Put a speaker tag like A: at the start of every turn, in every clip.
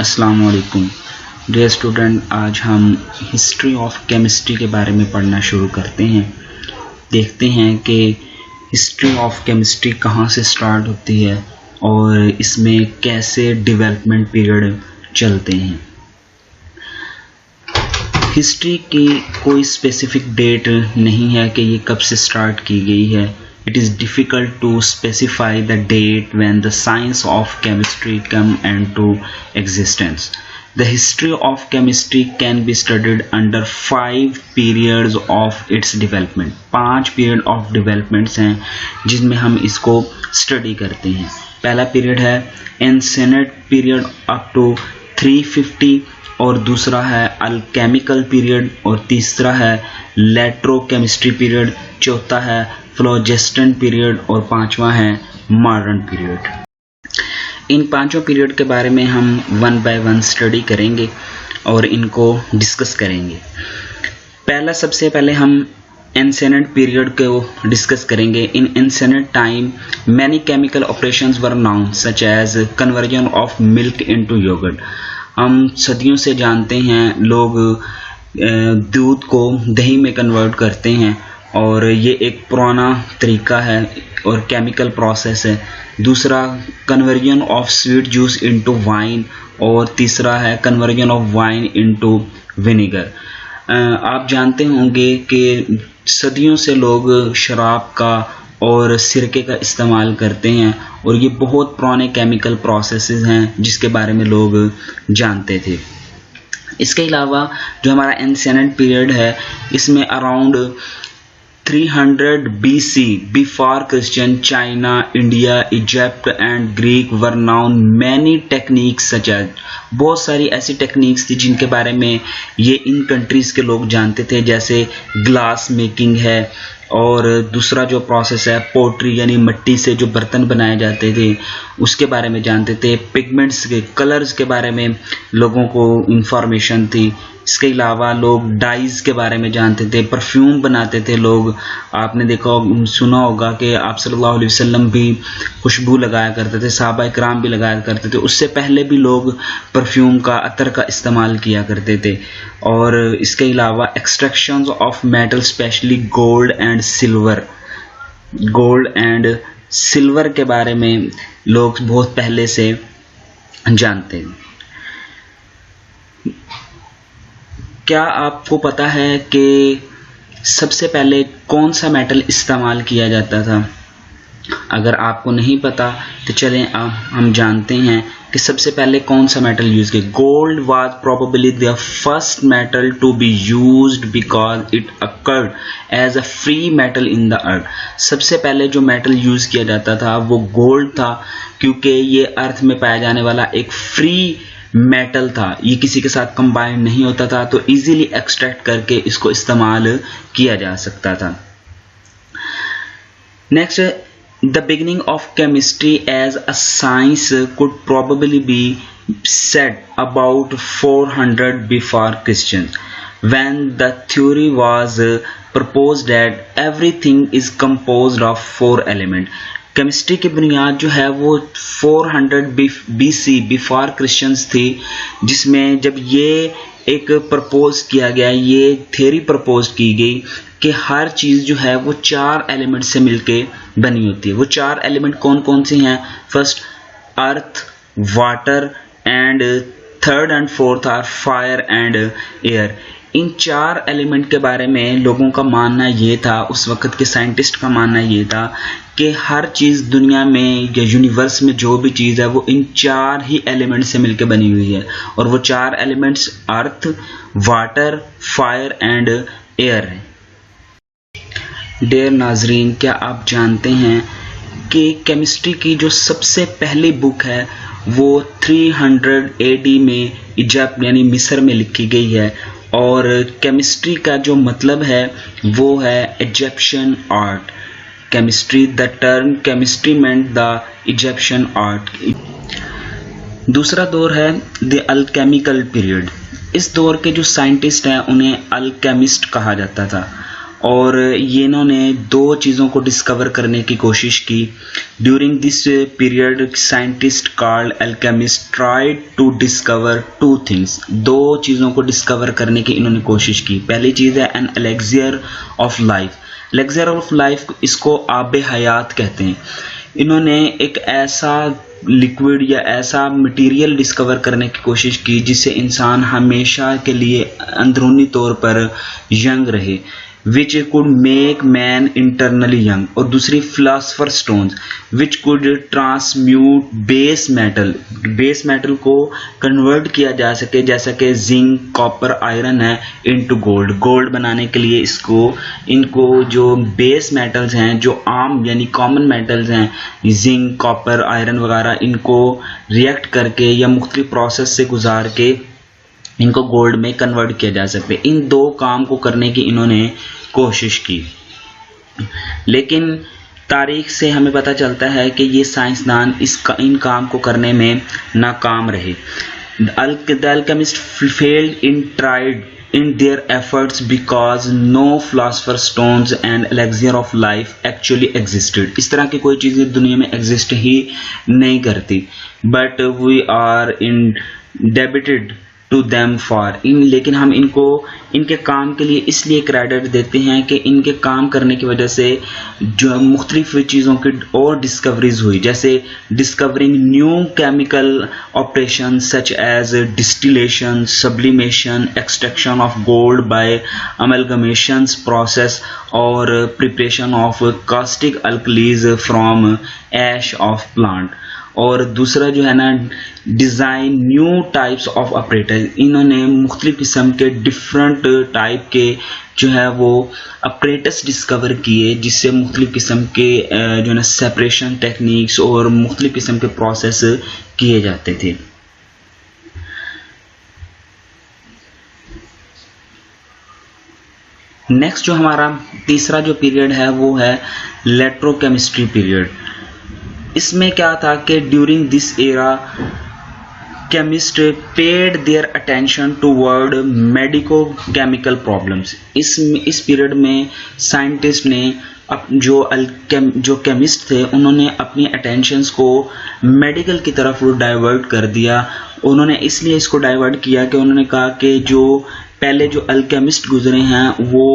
A: अस्सलाम वालेकुम dear student, आज हम हिस्ट्री ऑफ केमिस्ट्री के बारे में पढ़ना शुरू करते हैं। देखते हैं कि हिस्ट्री ऑफ केमिस्ट्री कहाँ से स्टार्ट होती है और इसमें कैसे डेवलपमेंट पीरियड चलते हैं। हिस्ट्री की कोई स्पेसिफिक डेट नहीं है कि ये कब से स्टार्ट की गई है। It is difficult to specify the date when the science of chemistry came into existence. The history of chemistry can be studied under 5 periods of its development. 5 period of developments हैं जिसमें हम इसको study करते हैं। पहला period है एंसेनेट period up to 350 और दूसरा है अल्केमिकल पीरियड और तीसरा है इलेक्ट्रोकेमिस्ट्री पीरियड, चौथा है फ्लोजेस्टन पीरियड और पांचवा है मॉडर्न पीरियड। इन पांचों पीरियड के बारे में हम वन बाय वन स्टडी करेंगे और इनको डिस्कस करेंगे। सबसे पहले हम एंसेनेट पीरियड को डिस्कस करेंगे। In ancient time many chemical operations were known such as conversion of milk into yogurt. हम सदियों से जानते हैं लोग दूध को दही में कन्वर्ट करते हैं और ये एक पुराना तरीका है और केमिकल प्रोसेस है। दूसरा conversion of sweet juice into wine और तीसरा है conversion of wine into vinegar. आप जानते होंगे कि सदियों से लोग शराब का और सिरके का इस्तेमाल करते हैं और ये बहुत पुराने केमिकल प्रोसेसेस हैं जिसके बारे में लोग जानते थे। इसके अलावा जो हमारा एंसेनेट पीरियड है इसमें around 300 BC before Christian, China, India, Egypt and Greek were known many techniques such as, बहुत सारी ऐसी टेक्निक्स थी जिनके बारे में ये इन कंट्रीज़ के लोग जानते थे, जैसे ग्लास मेकिंग है और दूसरा जो प्रोसेस है पोट्री यानी मिट्टी से जो बर्तन बनाए जाते थे उसके बारे में जानते थे। पिगमेंट्स के कलर्स के बारे में लोगों को इंफॉर्मेशन थी। इसके अलावा लोग डाइज के बारे में जानते थे, परफ्यूम बनाते थे लोग। आपने देखा सुना होगा कि आप सल्लल्लाहु अलैहि वसल्लम भी खुशबू लगाया करते थे, सहाबा इकराम भी लगाया करते थे। उससे पहले भी लोग परफ्यूम का अतर का इस्तेमाल किया करते थे। और इसके अलावा extractions of metal specially gold and silver के बारे में लोग बहुत पहले से जानते हैं। क्या आपको पता है कि सबसे पहले कौन सा मेटल इस्तेमाल किया जाता था? अगर आपको नहीं पता तो चलें हम जानते हैं कि सबसे पहले कौन सा मेटल यूज़ किया। Gold was probably the first metal to be used because it occurred as a free metal in the earth. सबसे पहले जो मेटल यूज़ किया जाता था वो गोल्ड था, क्योंकि ये अर्थ में पाया जाने वाला एक फ्री मेटल था, ये किसी के साथ कंबाइन नहीं होता था, तो इजीली एक्सट्रैक्ट करके इसको इस्तेमाल किया जा सकता था। Next, the beginning of chemistry as a science could probably be said about 400 before Christian when the theory was proposed that everything is composed of 4 elements। Chemistry की बुनियाद जो है वो 400 BC बिफोर क्रिश्चियंस थी, जिसमें जब ये एक प्रपोज किया गया, ये थ्योरी प्रपोज की गई कि हर चीज़ जो है वो 4 एलिमेंट से मिलके बनी होती है। वो 4 एलिमेंट कौन कौन से हैं? First earth, water and third and fourth are fire and air. इन 4 एलिमेंट के बारे में लोगों का मानना ये था, उस वक़्त के साइंटिस्ट का मानना ये था कि हर चीज़ दुनिया में या यूनिवर्स में जो भी चीज़ है वो इन 4 ही एलिमेंट से मिलकर बनी हुई है, और वो 4 elements earth, water, fire and air हैं। डियर नाजरीन, क्या आप जानते हैं कि केमिस्ट्री की जो सबसे पहली बुक है वो 300 AD में इजिप्ट यानी मिस्र में लिखी गई है, और केमिस्ट्री का जो मतलब है वो है Egyptian art. Chemistry, the term chemistry meant the Egyptian art. दूसरा दौर है द अल्केमिकल पीरियड। इस दौर के जो साइंटिस्ट हैं उन्हें अल्केमिस्ट कहा जाता था, और ये इन्होंने दो चीज़ों को डिस्कवर करने की कोशिश की। During this period scientist called alchemist tried to discover two things. दो चीज़ों को डिस्कवर करने की इन्होंने कोशिश की। पहली चीज़ है an elixir of life. Elixir of life इसको आब हयात कहते हैं। इन्होंने एक ऐसा लिक्विड या ऐसा मटेरियल डिस्कवर करने की कोशिश की जिससे इंसान हमेशा के लिए अंदरूनी तौर पर यंग रहे, which could make man internally young. और दूसरी philosopher stones which could transmute base metal को कन्वर्ट किया जा सके, जैसा कि जिंक, कॉपर, आयरन है, इनटू गोल्ड बनाने के लिए इनको जो बेस मेटल्स हैं, जो आम यानी कॉमन मेटल्स हैं, जिंक, कॉपर, आयरन वगैरह, इनको रिएक्ट करके या मुख्तलिफ प्रोसेस से गुजार के इनको गोल्ड में कन्वर्ट किया जा सकते। इन दो काम को करने की इन्होंने कोशिश की, लेकिन तारीख से हमें पता चलता है कि ये साइंसदान इन काम को करने में नाकाम रहे। The alchemist failed in their efforts because no philosopher's stones and elixir of life actually existed। इस तरह की कोई चीज़ें दुनिया में एग्जिस्ट ही नहीं करती। But we are indebted to them for लेकिन हम इनके काम के लिए इसलिए क्रेडिट देते हैं कि इनके काम करने की वजह से जो मुख्तलिफ चीज़ों की और डिस्कवरीज हुई, जैसे discovering new chemical operation such as distillation, sublimation, extraction of gold by amalgamation process और preparation of caustic alkalies from ash of plant. और दूसरा जो है ना, design new types of operator. इन्होंने मुख्तलिफ किस्म के डिफरेंट टाइप के जो है वो ऑपरेटर्स डिस्कवर किए, जिससे मुख्तलिफ किस्म के जो है ना सेपरेशन टेक्निक्स और मुख्तलिफ किस्म के प्रोसेस किए जाते थे। नेक्स्ट जो हमारा तीसरा जो पीरियड है वो है इलेक्ट्रोकेमिस्ट्री पीरियड। इसमें क्या था कि during this era chemist paid their attention toward medico chemical problems. इस पीरियड में साइंटिस्ट ने जो केमिस्ट थे उन्होंने अपनी अटेंशंस को मेडिकल की तरफ डाइवर्ट कर दिया। उन्होंने इसलिए इसको डाइवर्ट किया कि उन्होंने कहा कि जो पहले जो अल्केमिस्ट गुजरे हैं वो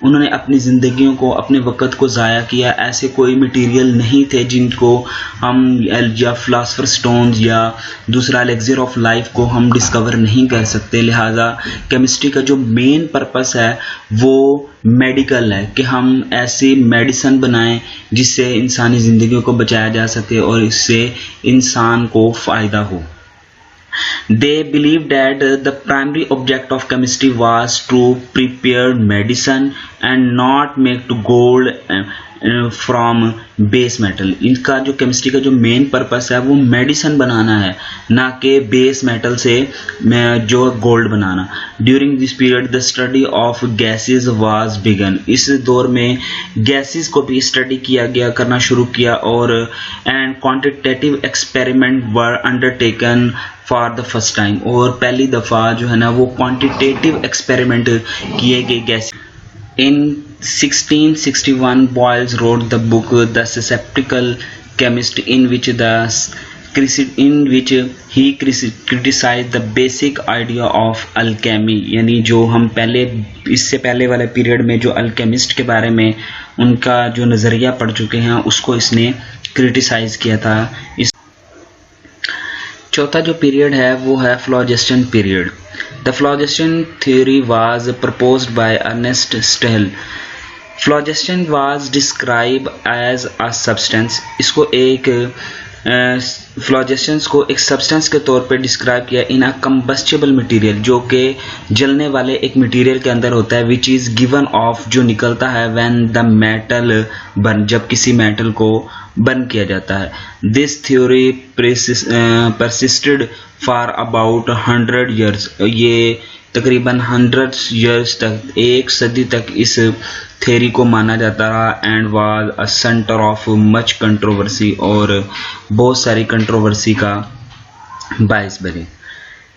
A: उन्होंने अपनी ज़िंदगियों को, अपने वक़्त को ज़ाया किया। ऐसे कोई मटेरियल नहीं थे जिनको हम या फिलासफर स्टोन्स या दूसरा एलेक्सिर ऑफ लाइफ को हम डिस्कवर नहीं कर सकते। लिहाजा केमिस्ट्री का जो मेन पर्पस है वो मेडिकल है कि हम ऐसी मेडिसिन बनाएं जिससे इंसानी ज़िंदगियों को बचाया जा सके और इससे इंसान को फ़ायदा हो। They believed that the primary object of chemistry was to prepare medicine and not make to gold from base metal। इनका जो केमिस्ट्री का जो मेन पर्पस है वो मेडिसिन बनाना है, ना कि बेस मेटल से जो गोल्ड बनाना। During this period the study of gases was begin. इस दौर में गैसेस को भी स्टडी करना शुरू किया और and quantitative experiment were undertaken for the first time. और पहली दफ़ा जो है ना वो क्वांटिटेटिव एक्सपेरिमेंट किए गए gas. In 1661 Boyles wrote the book The Skeptical Chemist in which he criticized the basic idea of alchemy। यानी जो हम इससे पहले वाले पीरियड में जो अल्केमिस्ट के बारे में उनका जो नज़रिया पढ़ चुके हैं उसको इसने क्रिटिसाइज़ किया था। चौथा जो पीरियड है वो है phlogiston period. The phlogiston theory was proposed by Ernest Stahl. Phlogiston was describe as a substance. इसको फ्लोजिस्टेंस को एक सब्सटेंस के तौर पे डिस्क्राइब किया इन अ कंबस्टिबल मटेरियल, जो कि जलने वाले एक मटेरियल के अंदर होता है, विच इज़ गिवन ऑफ, जो निकलता है व्हेन द मेटल बर्न, जब किसी मेटल को बर्न किया जाता है। This theory persisted for about 100 years। ये तकरीबन 100 years तक, 1 सदी तक इस थ्योरी को माना जाता रहा and was a centre of much controversy, और बहुत सारी कंट्रोवर्सी का बायस बने।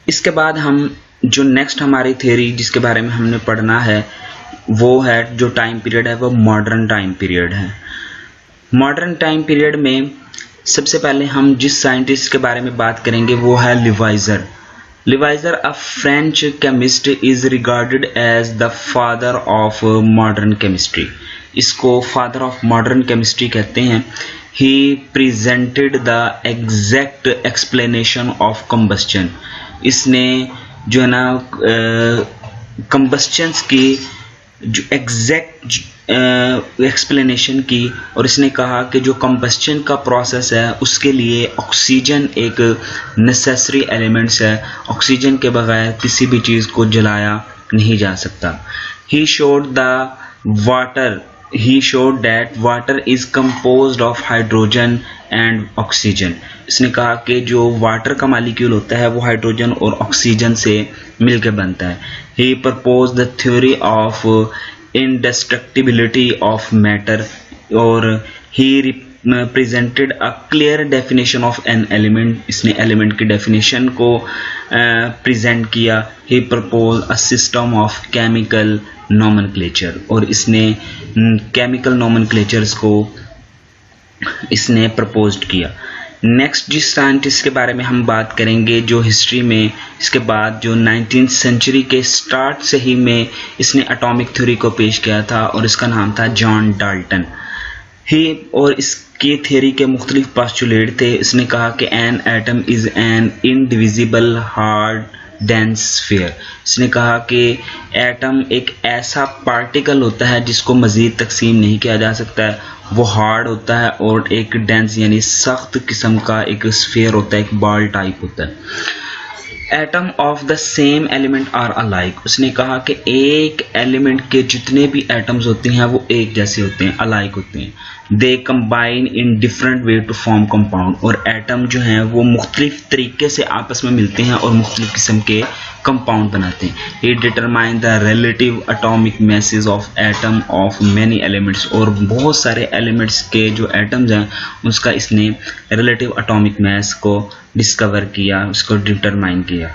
A: इसके बाद हम जो नेक्स्ट हमारी थ्योरी जिसके बारे में हमने पढ़ना है वो है जो टाइम पीरियड है वो मॉडर्न टाइम पीरियड है। मॉडर्न टाइम पीरियड में सबसे पहले हम जिस साइंटिस्ट के बारे में बात करेंगे वो है Lavoisier. Lavoisier a French chemist is regarded as the father of modern chemistry. इसको फादर ऑफ मॉडर्न केमिस्ट्री कहते हैं। He presented the exact explanation of combustion. इसने जो है ना कंबस्चंस की जो एग्जैक्ट एक्सप्लेनेशन की, और इसने कहा कि जो कंबस्चन का प्रोसेस है उसके लिए ऑक्सीजन एक नेसेसरी एलिमेंट्स है। ऑक्सीजन के बगैर किसी भी चीज़ को जलाया नहीं जा सकता। He showed that water is composed of hydrogen and oxygen. इसने कहा कि जो वाटर का मालिक्यूल होता है वो हाइड्रोजन और ऑक्सीजन से मिलकर बनता है। He propose the theory of indestructibility of matter, और he presented a clear definition of an element. इसने एलिमेंट की डेफिनेशन को प्रेजेंट किया। He propose a system of chemical nomenclature, और इसने केमिकल नोमेनक्लेचर्स को इसने प्रपोज्ड किया। नेक्स्ट जिस साइंटिस्ट के बारे में हम बात करेंगे जो हिस्ट्री में इसके बाद जो 19th सेंचुरी के स्टार्ट से ही में इसने एटॉमिक थ्योरी को पेश किया था, और इसका नाम था जॉन डाल्टन। और इसकी थ्योरी के मुख्तलिफ पोस्टुलेट थे। इसने कहा कि an atom is an indivisible hard dense sphere. इसने कहा कि एटम एक ऐसा पार्टिकल होता है जिसको मज़ीद तकसीम नहीं किया जा सकता है। वो हार्ड होता है और एक डेंस यानी सख्त किस्म का एक स्फीयर होता है, एक बॉल टाइप होता है। Atom of the same element are alike. उसने कहा कि एक एलिमेंट के जितने भी एटम्स होते हैं वो एक जैसे होते हैं, अलाइक होते हैं। They combine in different way to form compound. और एटम जो हैं वो मुख्तलिफ तरीके से आपस में मिलते हैं और मुख्तलिफ किस्म के कंपाउंड बनाते हैं। He determine the relative atomic masses of atom of many elements. और बहुत सारे एलिमेंट्स के जो एटम्स हैं उसका इसने रिलेटिव एटॉमिक मैस को डिस्कवर किया, उसको डिटरमाइन किया।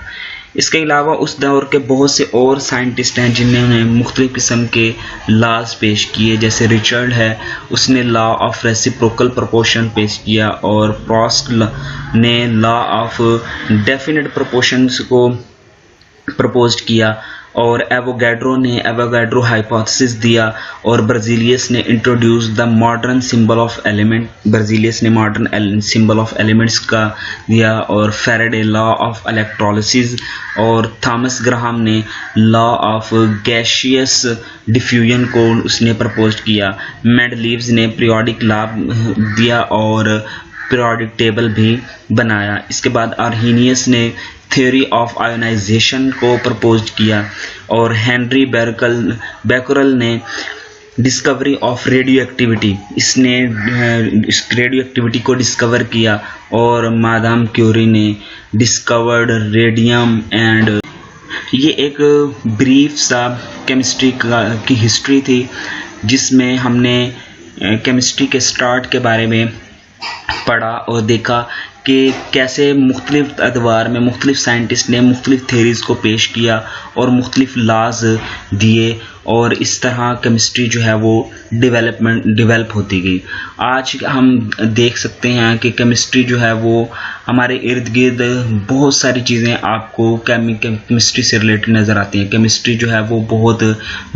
A: इसके अलावा उस दौर के बहुत से और साइंटिस्ट हैं जिन्होंने मुख्तलिफ किस्म के लॉज पेश किए। जैसे रिचर्ड है, उसने लॉ ऑफ रेसिप्रोकल प्रोपोर्शन पेश किया, और प्रोस्ट ने लॉ ऑफ डेफिनेट प्रोपोर्शंस को प्रपोज किया, और एवोगैड्रो ने एवोगैड्रो हाइपोथेसिस दिया, और बर्जीलियस ने introduce the modern symbol of element. Berzelius ने मॉडर्न सिंबल ऑफ एलिमेंट्स का दिया, और फैराडे लॉ ऑफ इलेक्ट्रोलिसिस, और थॉमस ग्राहम ने लॉ ऑफ गैसियस डिफ्यूजन को उसने प्रपोज किया। मेंडलीव्स ने पीरियोडिक लॉ दिया और पीरियोडिक टेबल भी बनाया। इसके बाद आर्हीनियस ने थ्योरी ऑफ आयोनाइजेशन को प्रपोज किया, और हेनरी बैकरल ने डिस्कवरी ऑफ रेडियो एक्टिविटी, इसने रेडियो एक्टिविटी को डिस्कवर किया, और मादाम क्यूरी ने डिस्कवर्ड रेडियम एंड। ये एक ब्रीफ सा केमिस्ट्री की हिस्ट्री थी जिसमें हमने केमिस्ट्री के स्टार्ट के बारे में पढ़ा और देखा कि कैसे मुख्तलिफ अदवार में मुख्तलिफ साइंटिस्ट ने मुख्तलिफ थ्योरीज़ को पेश किया और मुख्तलिफ लॉज दिए, और इस तरह केमिस्ट्री जो है वो डेवलप होती गई। आज हम देख सकते हैं कि केमिस्ट्री जो है वो हमारे इर्द गिर्द बहुत सारी चीज़ें आपको केमिस्ट्री से रिलेटेड नज़र आती हैं। केमिस्ट्री जो है वो बहुत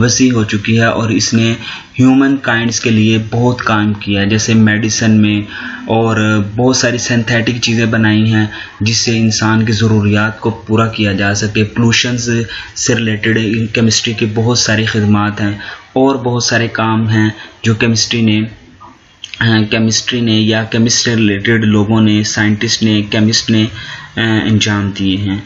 A: वसी हो चुकी है और इसने ह्यूमन काइंड्स के लिए बहुत काम किया है, जैसे मेडिसिन में, और बहुत सारी सिंथेटिक चीज़ें बनाई हैं जिससे इंसान की ज़रूरियात को पूरा किया जा सके। पोल्यूशन से रिलेटेड केमिस्ट्री की बहुत सारी खिदमात हैं और बहुत सारे काम हैं जो केमिस्ट्री ने या केमिस्ट्री रिलेटेड लोगों ने, साइंटिस्ट ने, केमिस्ट ने अंजाम दिए हैं।